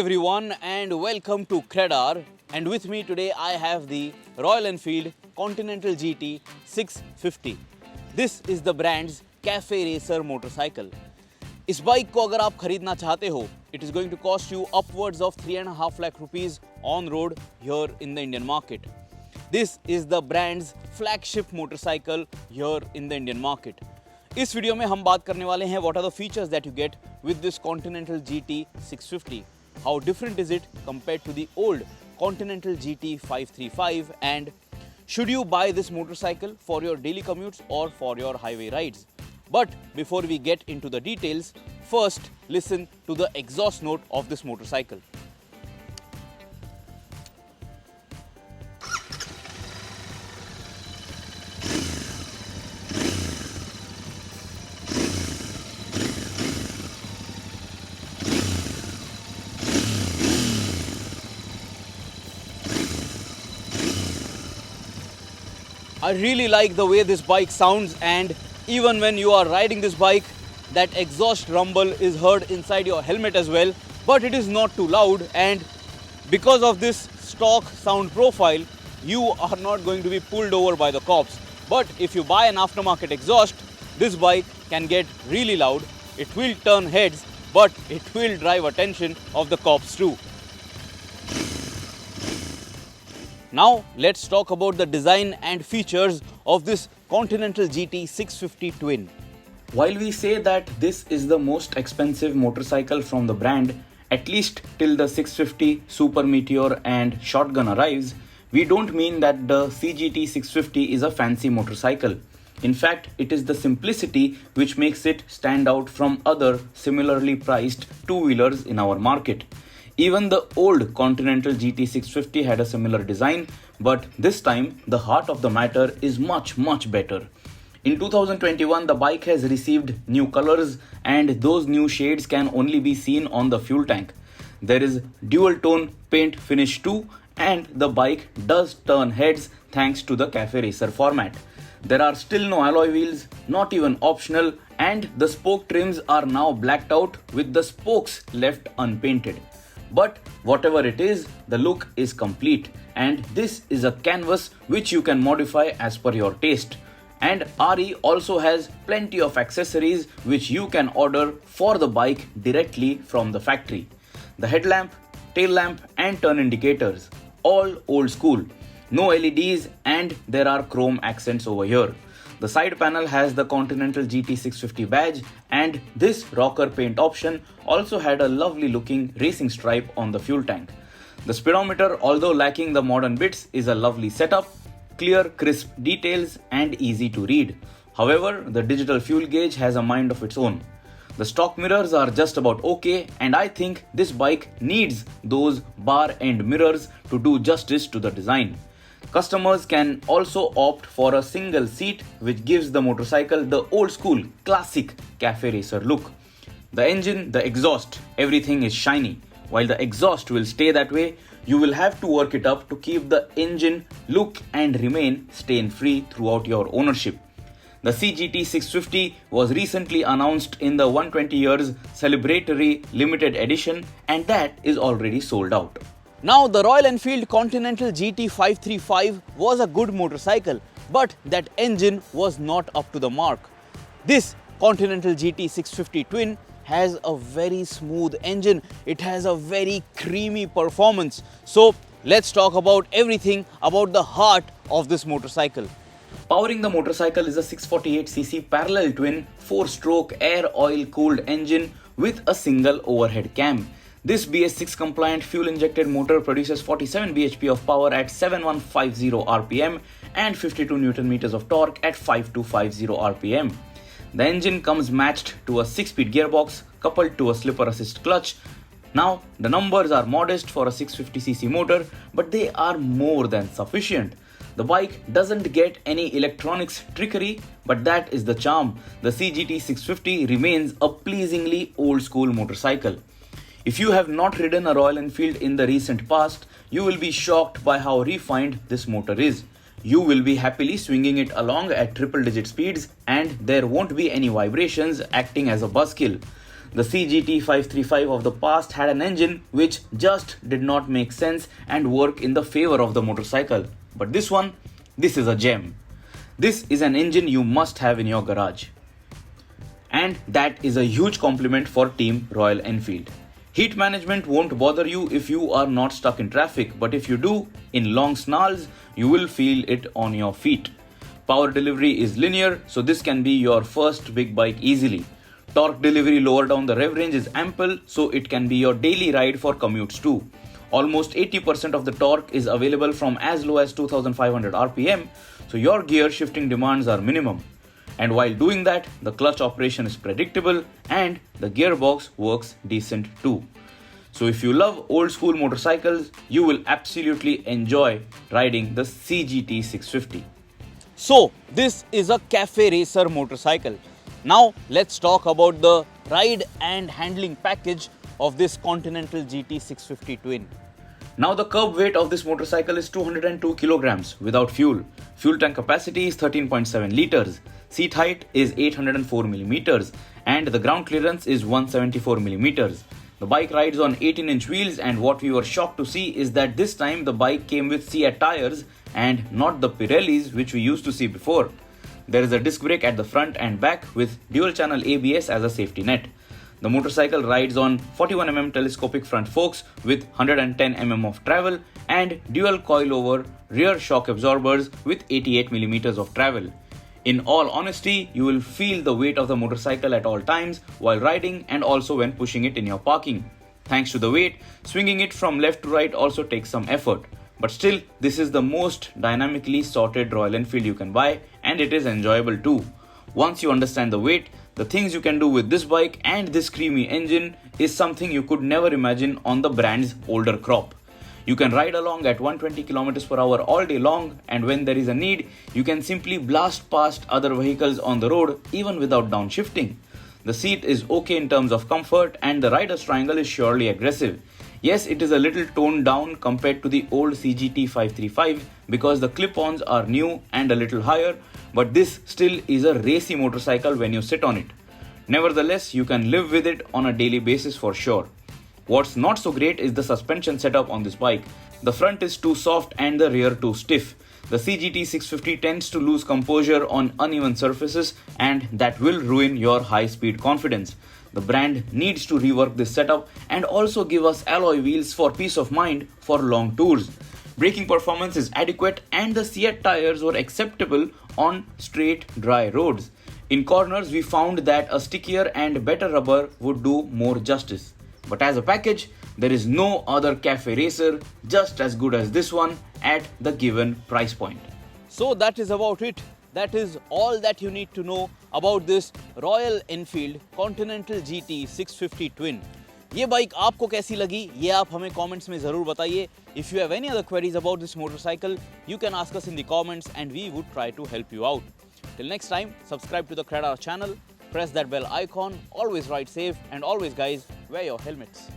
everyone and welcome to CredR, and with me today I have the Royal Enfield Continental GT 650. This is the brand's Cafe Racer motorcycle. इस bike को अगर आप खरीदना चाहते हो, it is going to cost you upwards of 3.5 lakh rupees on road here in the Indian market. This is the brand's flagship motorcycle here in the Indian market. इस video में हम बात करने वाले हैं what are the features that you get with this Continental GT 650. How different is it compared to the old Continental GT 535, and should you buy this motorcycle for your daily commutes or for your highway rides? But before we get into the details, first listen to the exhaust note of this motorcycle. I really like the way this bike sounds, and even when you are riding this bike, that exhaust rumble is heard inside your helmet as well, but it is not too loud, and because of this stock sound profile, you are not going to be pulled over by the cops. But if you buy an aftermarket exhaust, this bike can get really loud. It will turn heads, but it will drive attention of the cops too. Now let's talk about the design and features of this Continental GT 650 Twin. While we say that this is the most expensive motorcycle from the brand, at least till the 650 Super Meteor and Shotgun arrives, we don't mean that the CGT 650 is a fancy motorcycle. In fact, it is the simplicity which makes it stand out from other similarly priced two-wheelers in our market. Even the old Continental GT 650 had a similar design, but this time the heart of the matter is much better. In 2021, the bike has received new colors, and those new shades can only be seen on the fuel tank. There is dual tone paint finish too, and the bike does turn heads thanks to the Cafe Racer format. There are still no alloy wheels, not even optional, and the spoke trims are now blacked out with the spokes left unpainted. But whatever it is, the look is complete, and this is a canvas which you can modify as per your taste. And RE also has plenty of accessories which you can order for the bike directly from the factory. The headlamp, tail lamp and turn indicators, all old school. No LEDs, and there are chrome accents over here. The side panel has the Continental GT 650 badge, and this rocker paint option also had a lovely looking racing stripe on the fuel tank. The speedometer, although lacking the modern bits, is a lovely setup, clear crisp details and easy to read. However, the digital fuel gauge has a mind of its own. The stock mirrors are just about okay, and I think this bike needs those bar end mirrors to do justice to the design. Customers can also opt for a single seat, which gives the motorcycle the old school classic Cafe Racer look. The engine, the exhaust, everything is shiny. While the exhaust will stay that way, you will have to work it up to keep the engine look and remain stain free throughout your ownership. The CGT 650 was recently announced in the 120 years celebratory limited edition, and that is already sold out. Now, the Royal Enfield Continental GT 535 was a good motorcycle, but that engine was not up to the mark. This Continental GT 650 Twin has a very smooth engine. It has a very creamy performance. So let's talk about everything about the heart of this motorcycle. Powering the motorcycle is a 648cc parallel twin 4-stroke air oil cooled engine with a single overhead cam. This BS6 compliant fuel injected motor produces 47 bhp of power at 7150 rpm and 52 Nm of torque at 5250 rpm. The engine comes matched to a 6-speed gearbox coupled to a slipper assist clutch. Now, the numbers are modest for a 650cc motor, but they are more than sufficient. The bike doesn't get any electronics trickery, but that is the charm. The CGT 650 remains a pleasingly old school motorcycle. If you have not ridden a Royal Enfield in the recent past, you will be shocked by how refined this motor is. You will be happily swinging it along at triple digit speeds, and there won't be any vibrations acting as a buzzkill. The CGT 535 of the past had an engine which just did not make sense and work in the favor of the motorcycle. But this one, this is a gem. This is an engine you must have in your garage. And that is a huge compliment for Team Royal Enfield. Heat management won't bother you if you are not stuck in traffic, but if you do, in long snarls, you will feel it on your feet. Power delivery is linear, so this can be your first big bike easily. Torque delivery lower down the rev range is ample, so it can be your daily ride for commutes too. Almost 80% of the torque is available from as low as 2500 RPM, so your gear shifting demands are minimum. And while doing that, the clutch operation is predictable and the gearbox works decent too. So if you love old school motorcycles, you will absolutely enjoy riding the CGT 650. So this is a cafe racer motorcycle. Now let's talk about the ride and handling package of this Continental GT 650 Twin. Now the curb weight of this motorcycle is 202 kilograms without fuel. Fuel tank capacity is 13.7 liters. Seat height is 804 millimeters and the ground clearance is 174 millimeters. The bike rides on 18-inch wheels, and what we were shocked to see is that this time the bike came with Seat tires and not the Pirellis which we used to see before. There is a disc brake at the front and back with dual channel ABS as a safety net. The motorcycle rides on 41mm telescopic front forks with 110mm of travel and dual coilover rear shock absorbers with 88mm of travel. In all honesty, you will feel the weight of the motorcycle at all times while riding and also when pushing it in your parking. Thanks to the weight, swinging it from left to right also takes some effort. But still, this is the most dynamically sorted Royal Enfield you can buy, and it is enjoyable too. Once you understand the weight, the things you can do with this bike and this creamy engine is something you could never imagine on the brand's older crop. You can ride along at 120 km per hour all day long, and when there is a need, you can simply blast past other vehicles on the road even without downshifting. The seat is okay in terms of comfort, and the rider's triangle is surely aggressive. Yes, it is a little toned down compared to the old CGT 535 because the clip-ons are new and a little higher, but this still is a racy motorcycle when you sit on it. Nevertheless, you can live with it on a daily basis for sure. What's not so great is the suspension setup on this bike. The front is too soft and the rear too stiff. The CGT 650 tends to lose composure on uneven surfaces, and that will ruin your high-speed confidence. The brand needs to rework this setup and also give us alloy wheels for peace of mind for long tours. Braking performance is adequate and the Seat tires were acceptable on straight, dry roads. In corners, we found that a stickier and better rubber would do more justice. But as a package, there is no other cafe racer just as good as this one at the given price point. So that is about it. That is all that you need to know about this Royal Enfield Continental GT 650 Twin. ये bike आपको कैसी लगी ये आप हमें comments में ज़रूर बताइए. If you have any other queries about this motorcycle, you can ask us in the comments and we would try to help you out. Till next time, subscribe to the CredR channel, press that bell icon, always ride safe, and always guys, wear your helmets.